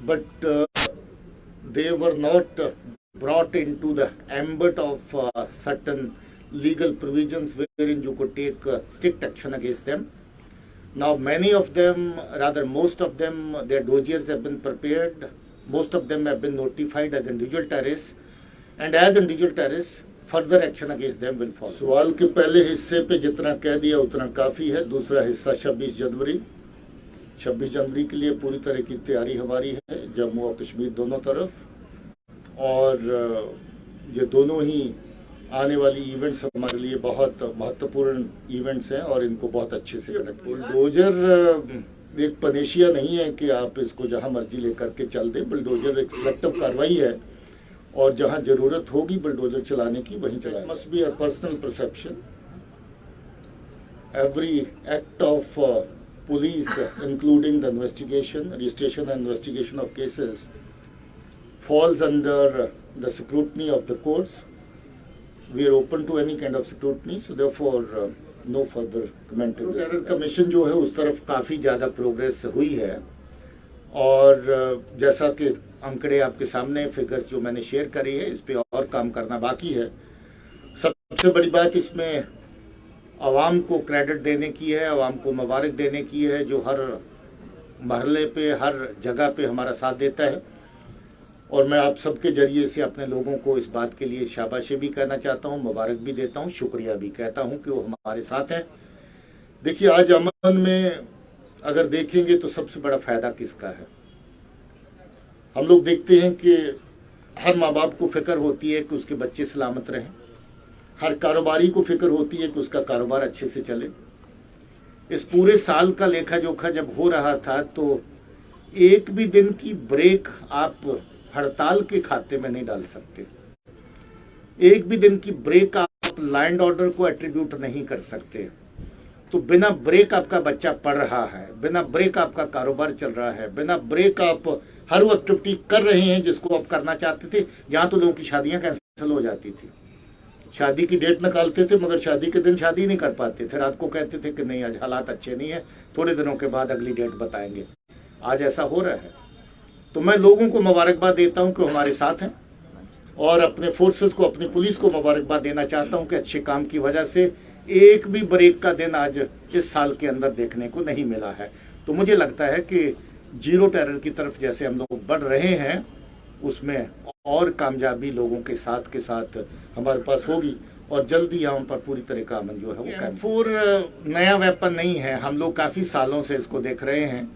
but they were not brought into the ambit of certain legal provisions wherein you could take strict action against them. Now, many of them, rather most of them, their dossiers have been prepared. Most of them have been notified as individual terrorists, and as individual terrorists, further action against them will follow. सवाल के पहले हिस्से पे जितना कह दिया उतना काफ़ी है। दूसरा हिस्सा 26 जनवरी के लिए पूरी तरह की तैयारी हमारी है, जम्मू और कश्मीर दोनों तरफ, और ये दोनों ही आने वाली इवेंट्स हमारे लिए बहुत महत्वपूर्ण इवेंट्स हैं और इनको बहुत अच्छे से कंडक्ट। बुलडोजर एक पनेशिया नहीं है कि आप इसको जहां मर्जी लेकर के चल दें। बुलडोजर एक सिलेक्टिव कार्रवाई है और जहां जरूरत होगी बुलडोजर चलाने की वहीं चलाएं। Must be a personal perception. Every act of police, including the investigation, registration and investigation of cases, falls under the scrutiny of the courts. We are open to any kind of scrutiny, so therefore no further comment. Terror commission जो है उस तरफ काफ़ी ज़्यादा प्रोग्रेस हुई है और जैसा कि आंकड़े आपके सामने फिगर्स जो मैंने शेयर करी है, इस पे और काम करना बाकी है। सबसे बड़ी बात इसमें आवाम को क्रेडिट देने की है, आवाम को मुबारक देने की है जो हर महल्ले पे, हर जगह पे हमारा साथ देता है। और मैं आप सबके जरिए से अपने लोगों को इस बात के लिए शाबाशी भी कहना चाहता हूँ, मुबारक भी देता हूँ, शुक्रिया भी कहता हूँ कि वो हमारे साथ हैं। देखिए, आज अमन में अगर देखेंगे तो सबसे बड़ा फायदा किसका है? हम लोग देखते हैं कि हर माँ बाप को फिक्र होती है कि उसके बच्चे सलामत रहें, हर कारोबारी को फिक्र होती है कि उसका कारोबार अच्छे से चले। इस पूरे साल का लेखा जोखा जब हो रहा था तो एक भी दिन की ब्रेक आप हड़ताल के खाते में नहीं डाल सकते, एक भी दिन की ब्रेक आप लैंड ऑर्डर को एट्रीब्यूट नहीं कर सकते। तो बिना ब्रेक आपका बच्चा पढ़ रहा है, बिना ब्रेक आपका कारोबार चल रहा है, बिना ब्रेक आप हर वो एक्टिविटी कर रहे हैं जिसको आप करना चाहते थे। यहाँ तो लोगों की शादियां कैंसिल हो जाती थी, शादी की डेट निकालते थे मगर शादी के दिन शादी नहीं कर पाते थे, रात को कहते थे कि नहीं आज हालात अच्छे नहीं है, थोड़े दिनों के बाद अगली डेट बताएंगे। आज ऐसा हो रहा है। तो मैं लोगों को मुबारकबाद देता हूं कि हमारे साथ हैं और अपने फोर्सेस को, अपनी पुलिस को मुबारकबाद देना चाहता हूं कि अच्छे काम की वजह से एक भी ब्रेक का दिन आज इस साल के अंदर देखने को नहीं मिला है। तो मुझे लगता है कि जीरो टेरर की तरफ जैसे हम लोग बढ़ रहे हैं उसमें और कामयाबी लोगों के साथ हमारे पास होगी और जल्दी यहाँ पर पूरी तरह का अमन जो है वो M4 नया वेपन नहीं है, हम लोग काफी सालों से इसको देख रहे हैं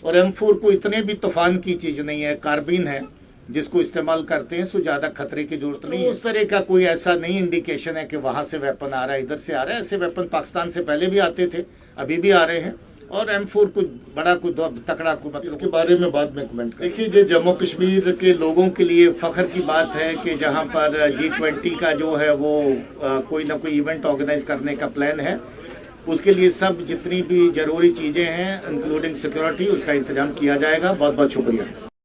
और M4 को इतने भी तूफान की चीज नहीं है, कार्बिन है जिसको इस्तेमाल करते हैं, सो ज्यादा खतरे की जरूरत नहीं है। उस तरह का कोई ऐसा नहीं इंडिकेशन है कि वहां से वेपन आ रहा है, इधर से आ रहा है। ऐसे वेपन पाकिस्तान से पहले भी आते थे, अभी भी आ रहे हैं और M4 कुछ बड़ा कुछ तकड़ा कुछ, इसके बारे में बाद में कमेंट करें। देखिए, जो जम्मू कश्मीर के लोगों के लिए फख्र की बात है कि जहां पर G20 का जो है वो कोई ना कोई इवेंट ऑर्गेनाइज करने का प्लान है, उसके लिए सब जितनी भी जरूरी चीजें हैं इंक्लूडिंग सिक्योरिटी, उसका इंतजाम किया जाएगा। बहुत बहुत शुक्रिया।